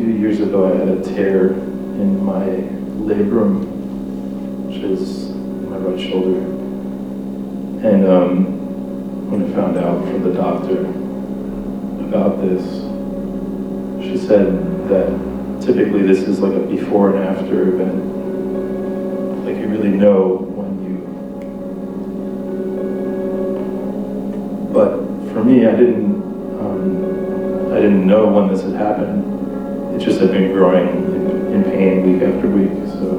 few years ago I had a tear in my labrum, which is my right shoulder. And when I found out from the doctor about this, she said that typically this is like a before and after event. Like you really know when you, but for me, I didn't know when this had happened. It just had been growing in pain week after week, so.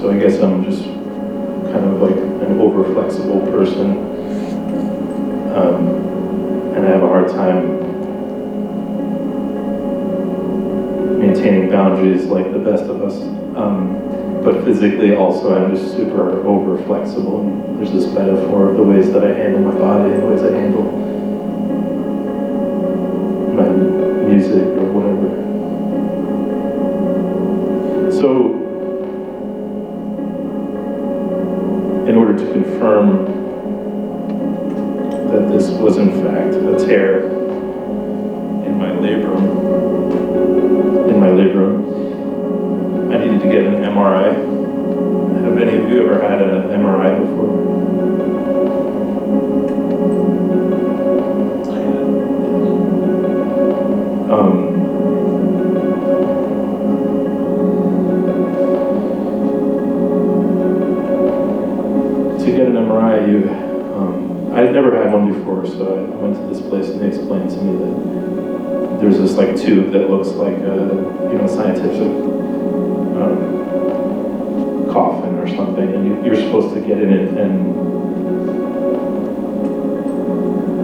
So I guess I'm just kind of like an over-flexible person, and I have a hard time maintaining boundaries like the best of us. But physically also, I'm just super over-flexible, and there's this metaphor of the ways that I handle my body and the ways I handle my music or whatever. So, in order to confirm that this was in fact a tear in my labrum, I needed to get an MRI. Have any of you ever had an MRI before? To get an MRI, I had never had one before, so I went to this place and they explained to me that there's this like tube that looks like a scientific coffin or something, and you're supposed to get in it, and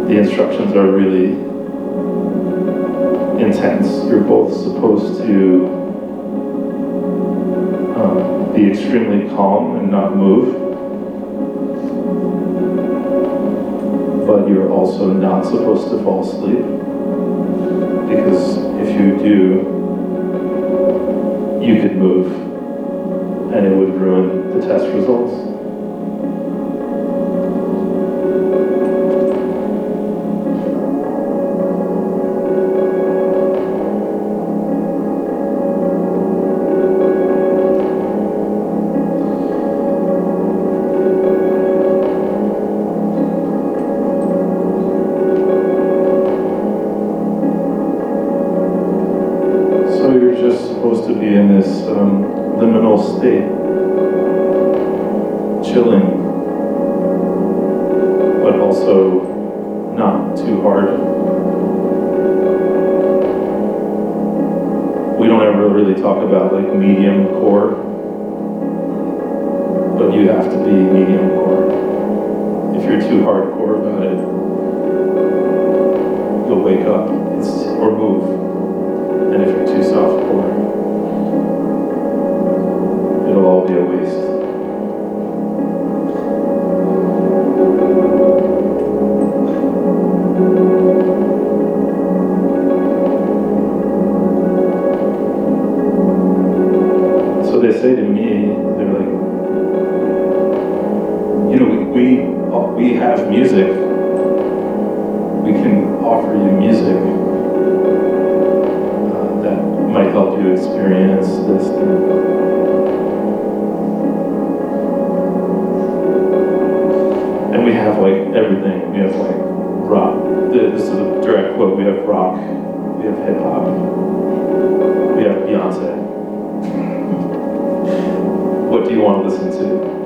the instructions are really intense. You're both supposed to be extremely calm and not move, but you're also not supposed to fall asleep, because if you do, you could move and it would ruin the test results. So you're just supposed to be in this liminal state, chilling, but also not too hard. We don't ever really talk about like medium core, but you have to be medium core. If you're too hardcore about it, you'll wake up or move. And if you're too soft core, it'll all be a waste. So they say to me, they're like, we have music. We can offer you music that might help you experience this thing. And we have like everything. We have like rock. This is a direct quote. We have rock. We have hip hop. We have Beyonce. What do you want to listen to?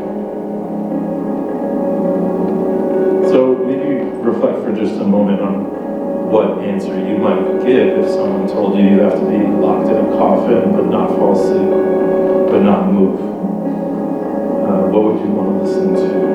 So maybe reflect for just a moment on what answer you might give if someone told you you have to be locked in a coffin but not fall asleep, but not move. What would you want to listen to?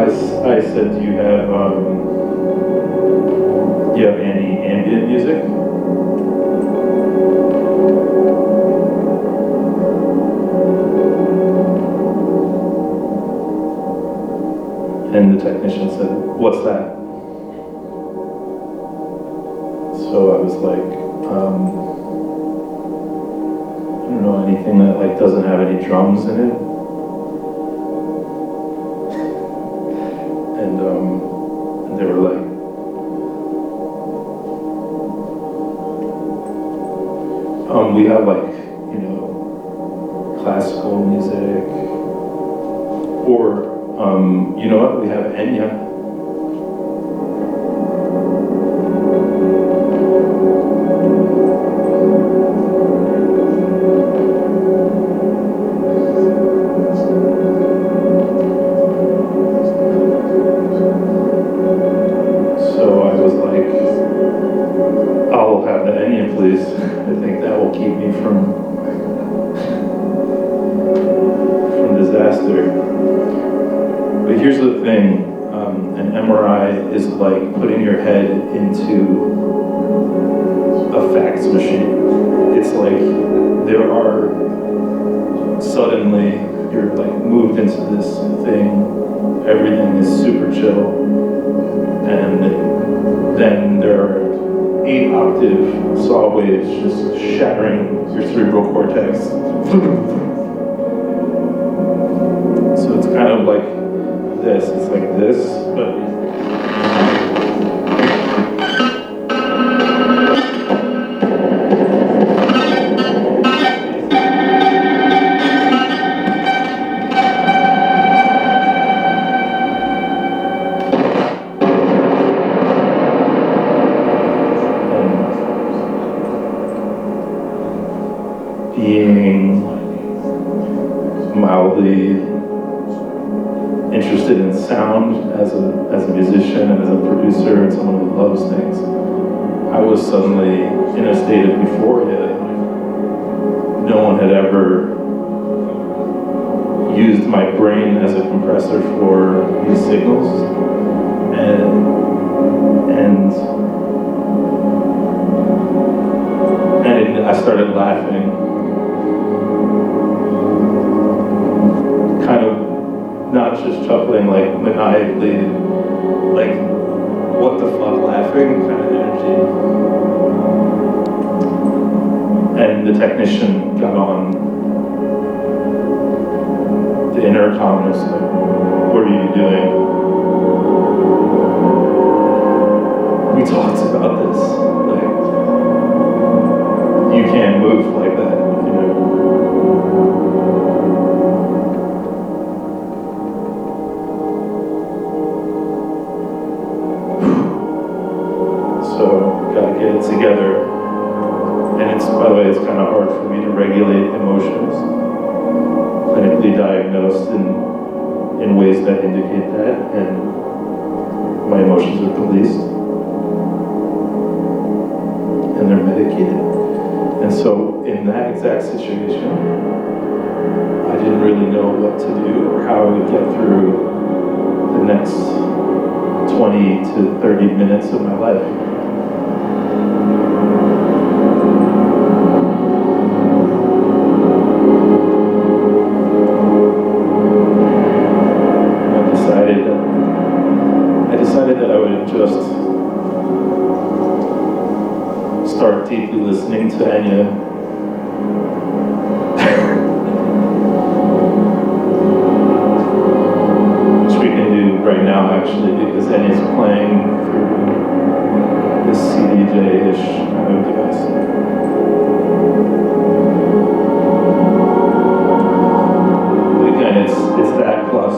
I said, do you have any ambient music? And the technician said, what's that? So I was like, I don't know, anything that like doesn't have any drums in it. And they were like, we have like, you know, classical music, or you know what, we have Enya. So I was like, I'll have the Enya, please. I think that will keep me from disaster. But here's the thing, an MRI is like putting your head into a fax machine. It's like there are, suddenly you're like moved into this thing, everything is super chill, and then there are 8-octave saw waves just shattering your cerebral cortex. So it's kind of like this, it's like this, but being mildly interested in sound as a musician and as a producer and someone who loves things, I was suddenly in a state of euphoria. No one had ever used my brain as a compressor for these signals, and I started laughing, kind of not just chuckling, like maniacally, like what the fuck laughing kind of energy. And the technician got on the intercom and was like, what are you doing? We talked about this, like, you can't move like that, you know. So, gotta get it together. And it's, by the way, it's kind of hard for me to regulate emotions. Clinically diagnosed in ways that indicate that, and my emotions are policed. And they're medicated. And so, in that exact situation, I didn't really know what to do or how I would get through the next 20 to 30 minutes of my life. I decided that I would just start deeply listening to Enya. Which we can do right now, actually, because Enya's playing through this CDJ-ish kind of device. But again, it's that plus.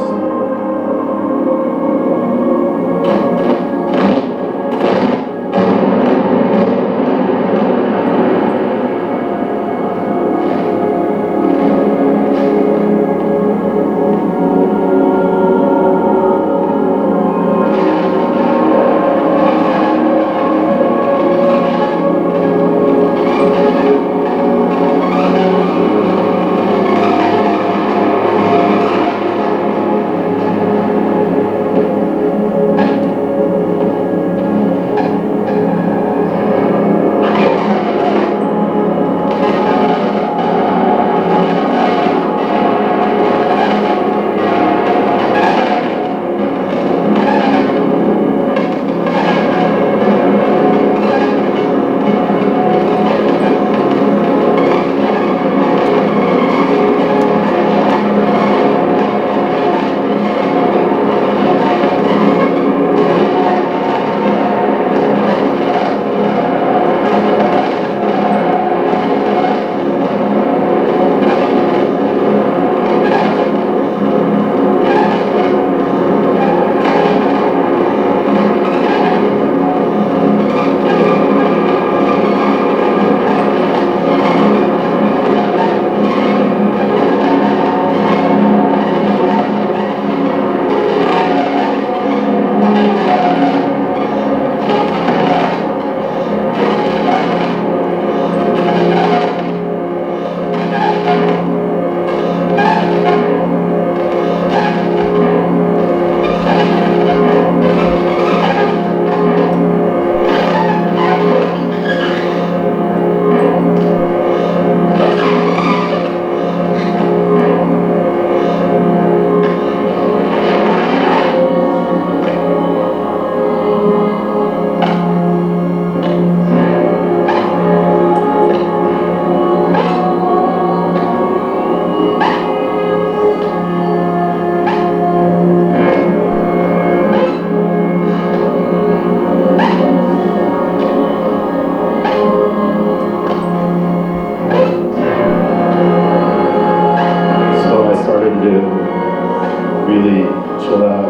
chill out.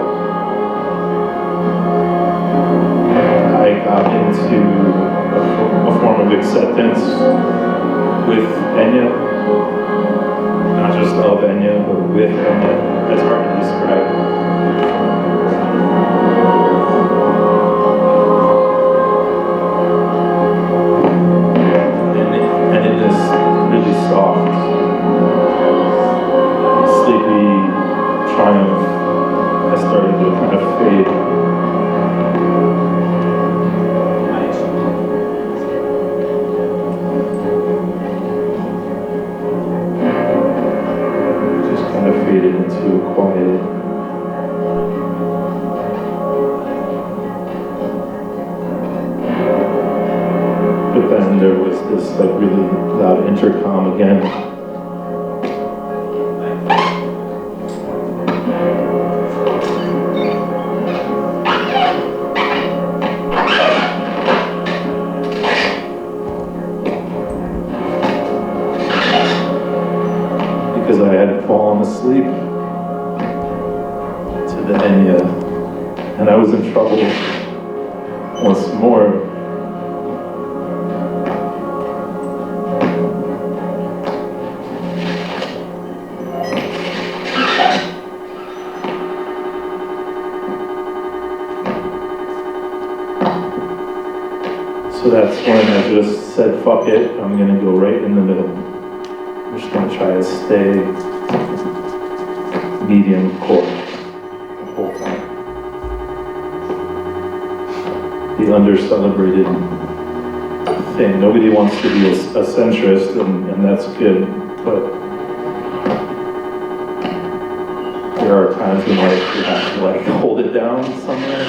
I got into a form of acceptance with Enya, not just of Enya, but with Enya. That's hard to describe. And in this really soft, sleepy triumph, I started to kind of fade. Just kind of faded into a quiet. But then there was this like really loud intercom again. Because I had fallen asleep to the Enya, and I was in trouble once more. So that's when I just said, fuck it, I'm gonna go right in the middle. I'm just gonna try to stay medium core the whole time. The under-celebrated thing. Nobody wants to be a centrist, and that's good, but there are times when like you have to like hold it down somewhere.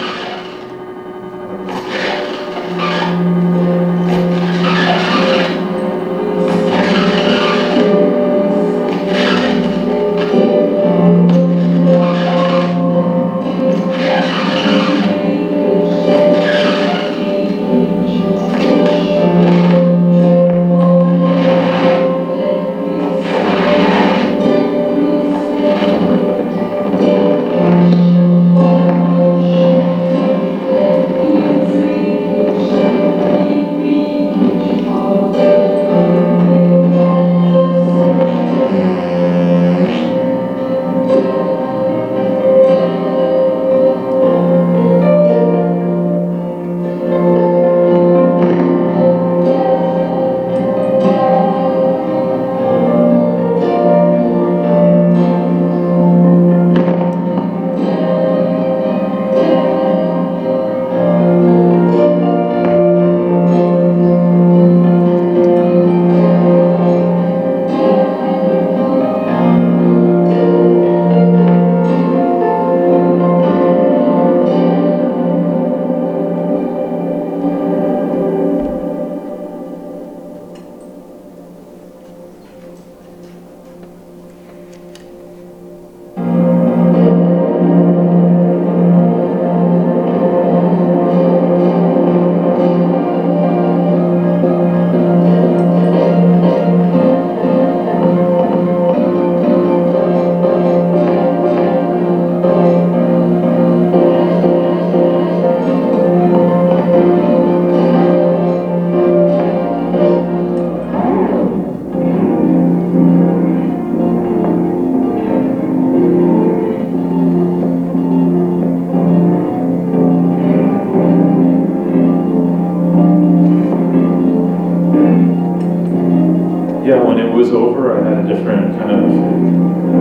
Yeah, when it was over, I had a different kind of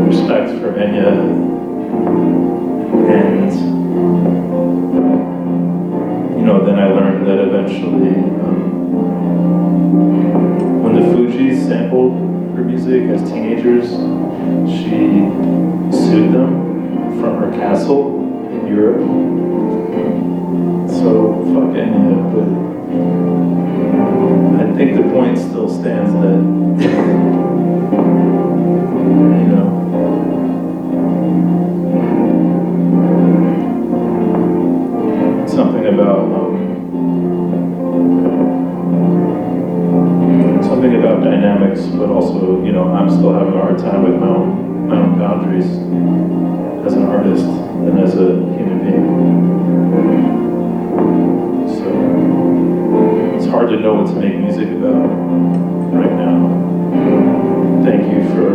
respect for Enya, and then I learned that eventually, when the Fugees sampled her music as teenagers, she sued them from her castle in Europe. So fuck Enya, but I think the point still stands that, something about dynamics, but also, I'm still having a hard time with my own boundaries. as an artist than as a human being. So it's hard to know what to make music about right now. Thank you for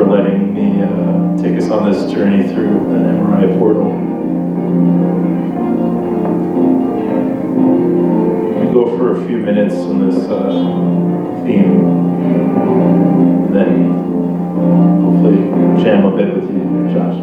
letting me take us on this journey through an MRI portal. We go for a few minutes on this theme, then hopefully jam a bit with you, Josh.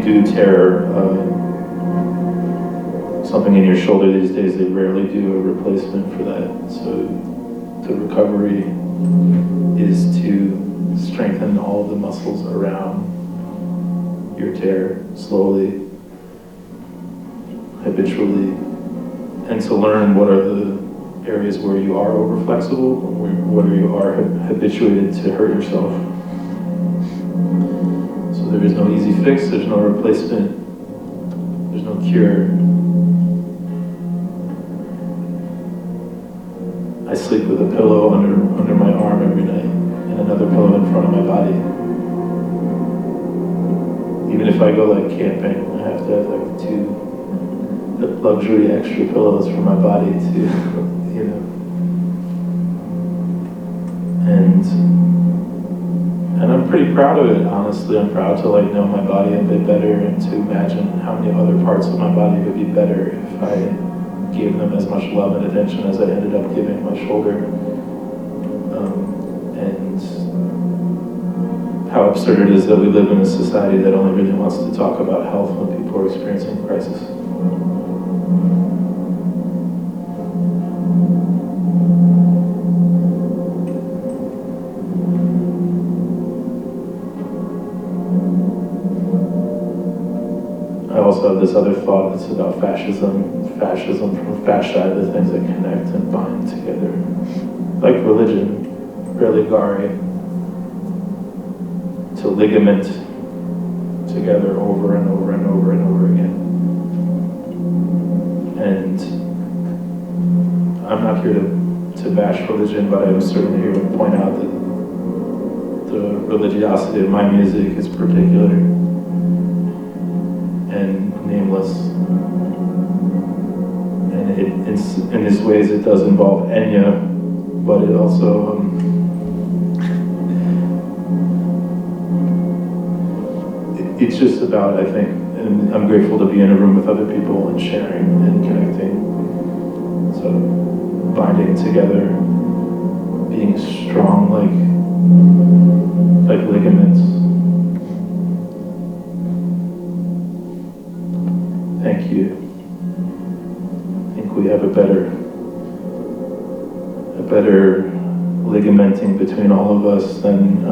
do tear something in your shoulder these days, they rarely do a replacement for that. So the recovery is to strengthen all of the muscles around your tear slowly, habitually, and to learn what are the areas where you are over flexible, where you are habituated to hurt yourself. So there is no easy fix, there's no replacement, there's no cure. I sleep with a pillow under my arm every night and another pillow in front of my body. Even if I go like camping, I have to have like 2 luxury extra pillows for my body to, you know. And I'm pretty proud of it, honestly. I'm proud to like know my body a bit better and to imagine how many other parts of my body would be better if I gave them as much love and attention as I ended up giving my shoulder. And how absurd it is that we live in a society that only really wants to talk about health when people are experiencing crisis. I also have this other thought that's about fascism from fascia, the things that connect and bind together. Like religion, religare, to ligament together over and over and over and over again. And I'm not here to bash religion, but I'm certainly here to point out that the religiosity of my music is particular and nameless. And in these ways it does involve Enya, but it also it's just about, I think, and I'm grateful to be in a room with other people and sharing and connecting. So binding together, being strong like ligaments. Thank you. I think we have a better ligamenting between all of us than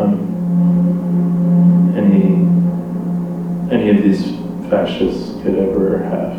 any of these fascists could ever have.